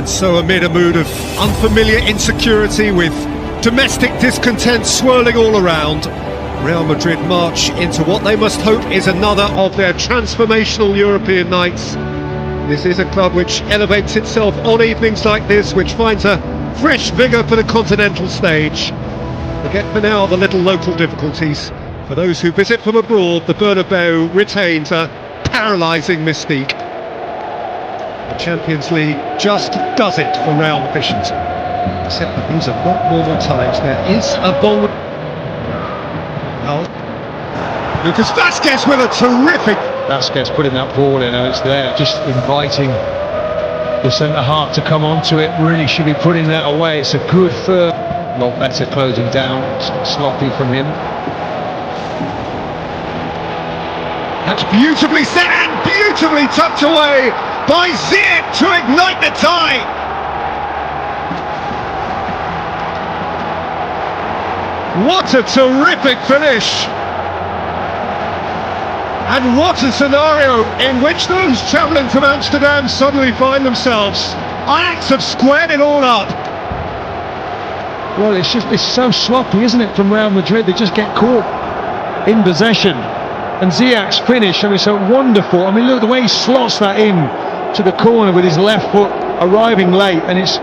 And so amid a mood of unfamiliar insecurity with domestic discontent swirling all around, Real Madrid march into what they must hope is another of their transformational European nights. This is a club which elevates itself on evenings like this, which finds a fresh vigour for the continental stage. Forget for now the little local difficulties. For those who visit from abroad, the Bernabéu retains a paralysing mystique. The Champions League just does it for Real officials. Except that these are not normal times. There is a ball. Lucas Vázquez with a terrific... Vázquez putting that ball in, and it's there, just inviting the centre-half to come onto it. Really should be putting that away. It's a good firm. A lot better closing down. Sloppy from him. That's beautifully set and beautifully tucked away by Zidane to ignite the tie. What a terrific finish! And what a scenario in which those travelling from Amsterdam suddenly find themselves. Ajax have squared it all up. Well, it's so sloppy, isn't it, from Real Madrid? They just get caught in possession. And Ziyech's finish, I mean, so wonderful. I mean, look, the way he slots that in to the corner with his left foot, arriving late, and it's...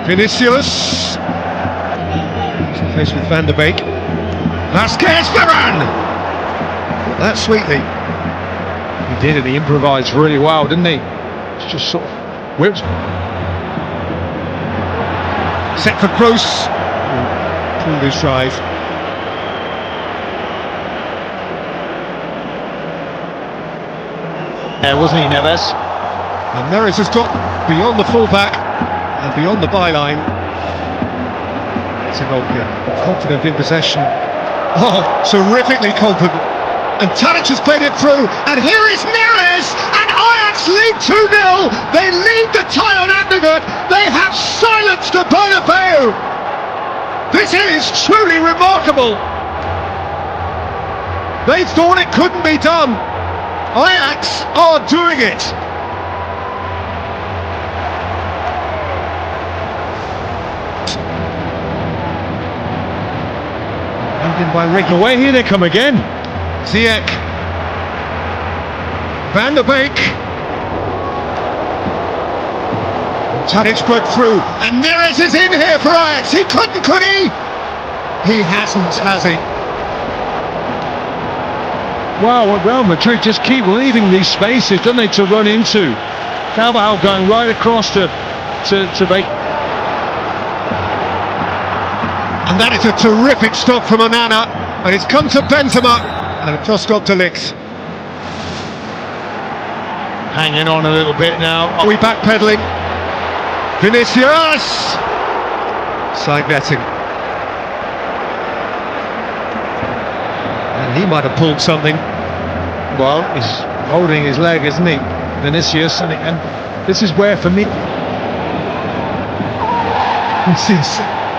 Vinicius. Face with Van der Beek. Vázquez, Varane! That sweetly. He did, and he improvised really well, didn't he? It's just sort of whipped. Set for Kroos. Pulled his drive. There, wasn't he, Neves? And Neves has got beyond the fullback and beyond the byline. Segovia, confident in possession. Oh, terrifically confident. And Tadic has played it through. And here is Neves! And Ajax lead 2-0. They lead the tie on aggregate. They have silenced the Bernabéu. This is truly remarkable. They thought it couldn't be done. Ajax are doing it. By Ricky. Away, here they come again. Ziyech, Van der Beek, Tadic broke through, and Neves is in here for Ajax. He couldn't, could he? He hasn't, has he? Wow, Real Madrid just keep leaving these spaces, don't they, to run into. Carvajal going right across to make. And that is a terrific stop from Onana, and it's come to Benzema, and it just got to Ligt. Hanging on a little bit now. Are we backpedaling? Vinicius! Side netting. And he might have pulled something. Well, he's holding his leg, isn't he? Vinicius, and this is where, for me...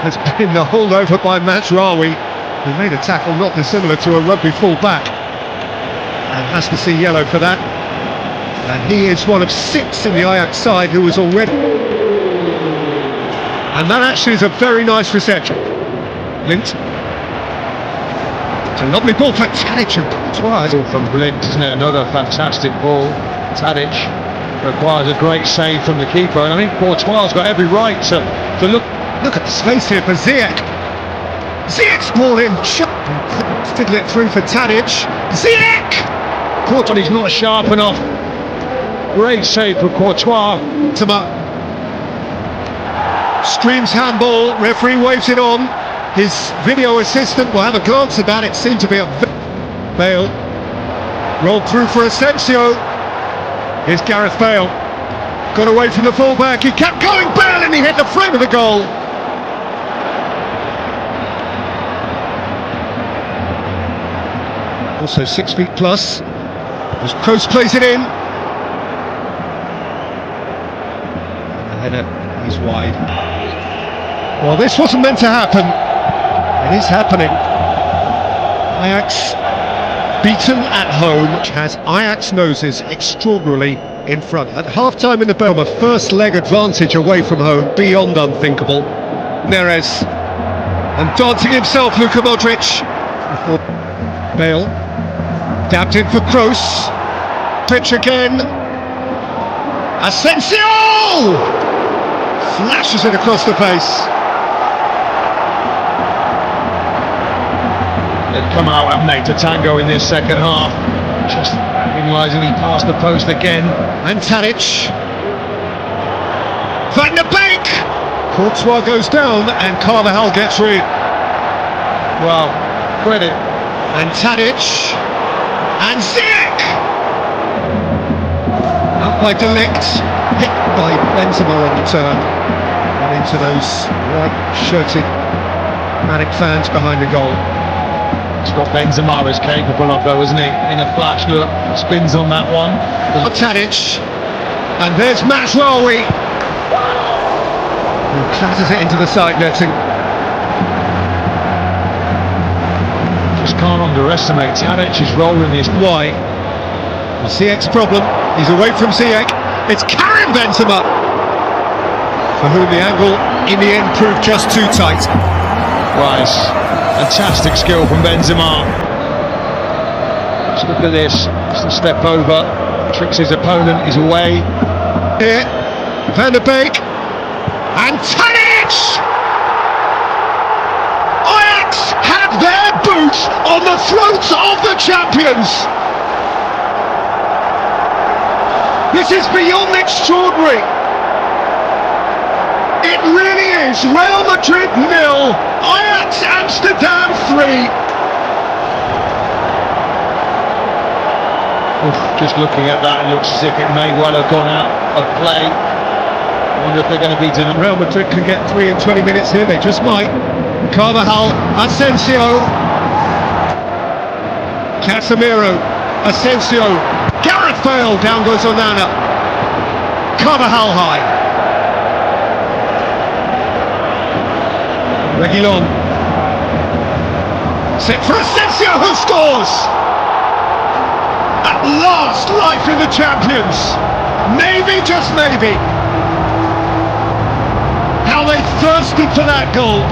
Has been the holdover by Mazraoui, who made a tackle not dissimilar to a rugby full-back, and has to see yellow for that. And he is one of 6 in the Ajax side who was already... And that actually is a very nice reception. Lint. It's a lovely ball for Tadic twice. From Blind, isn't it? Another fantastic ball. Tadic requires a great save from the keeper, and I think Courtois got every right to look. Look at the space here for Ziyech. Ziyech's ball in. Fiddle it through for Tadic. Ziyech! Courtois, he's not sharp enough. Great save for Courtois. Streams handball. Referee waves it on. His video assistant will have a glance at that. It seemed to be a Bale. Rolled through for Asensio. Here's Gareth Bale. Got away from the fullback. He kept going. Bale, and he hit the frame of the goal. Also 6 feet plus, as Kroos plays it in. And the header, he's wide. Well, this wasn't meant to happen. It is happening. Ajax beaten at home, which has Ajax noses extraordinarily in front. At half-time in the Belma, first leg advantage away from home, beyond unthinkable. Neres, and dancing himself, Luka Modric. Bale, dabbed in for Kroos. Pitch again. Asensio! Flashes it across the face. They've come out, haven't they, to tango in this second half. Just realising he passed the post again. And Tadic. Van de Beek! Courtois goes down and Carvajal gets rid. Well, credit. And Tadic. And Ziyech! Up by Delict. Hit by Benzema on the turn. And into those white-shirted Manic fans behind the goal. It's got Benzema is capable of, though, isn't he? In a flash, look, spins on that one. Tadic, and there's Mazraoui, who clatters it into the side netting. Just can't underestimate Tadic's role in this. Why? Ziyech's problem. He's away from Ziyech. It's Karim Benzema, for whom the angle in the end proved just too tight. Right. Fantastic skill from Benzema. Just look at this. Just a step over. Tricks his opponent. He's away. Here, Van de Beek. And Tadic! Ajax have their boots on the throats of the champions. This is beyond extraordinary. It really is. Real Madrid 0, Ajax Amsterdam 3. Just looking at that, it looks as if it may well have gone out of play. I wonder if they're going to be denied. Real Madrid can get 3 in 20 minutes here, they just might. Carvajal, Asensio, Casemiro, Asensio, Gareth Bale, down goes Onana, Carvajal high. Reguilon, set for Asensio, who scores! At last, life in the champions. Maybe, just maybe. How they thirsted for that goal,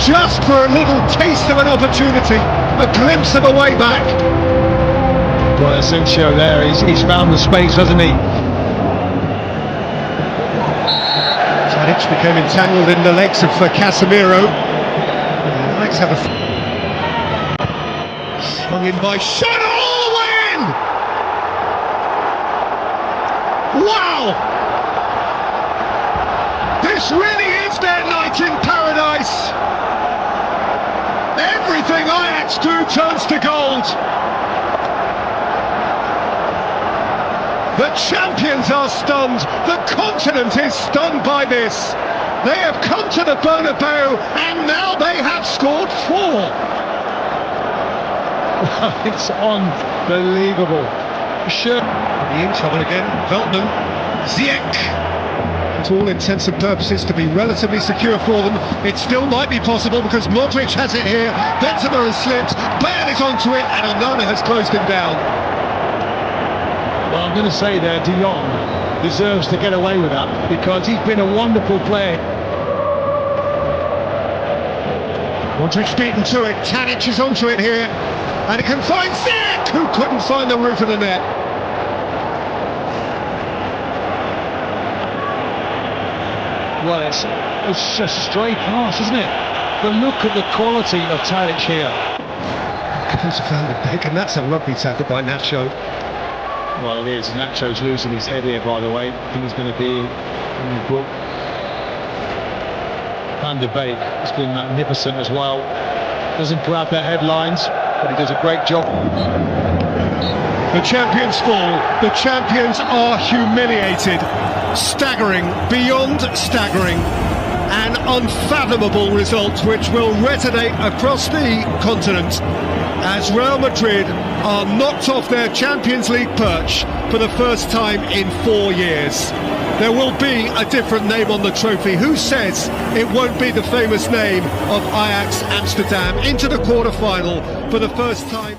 just for a little taste of an opportunity, a glimpse of a way back. Well, Asensio there, he's found the space, hasn't he? Tadic became entangled in the legs of Casemiro. Legs have a swung in by shot all the way in. Wow! This really is their night in paradise. Everything Ajax do turns to gold. The champions are stunned. The continent is stunned by this. They have come to the Bernabéu and now they have scored 4. It's unbelievable. Sure. The inch on again. Veltman. Ziyech. To all intents and purposes to be relatively secure for them. It still might be possible because Modric has it here. Benzema has slipped. Bale is onto it and Onana has closed him down. Well, I'm going to say there, De Jong deserves to get away with that because he's been a wonderful player. Modric beaten to it, Tadic is onto it here, and it can find Ziyech, who couldn't find the roof of the net. Well, it's a straight pass, isn't it? But look at the quality of Tadic here. Comes to Van de Beek, and that's a rugby tackle by Nacho. Well, it is. Nacho's losing his head here, by the way. I think he's going to be in the book. Van de Beek has been magnificent as well. Doesn't grab their headlines, but he does a great job. The champions fall. The champions are humiliated. Staggering, beyond staggering. An unfathomable result which will resonate across the continent as Real Madrid are knocked off their Champions League perch for the first time in 4 years. There will be a different name on the trophy. Who says it won't be the famous name of Ajax Amsterdam into the quarter-final for the first time?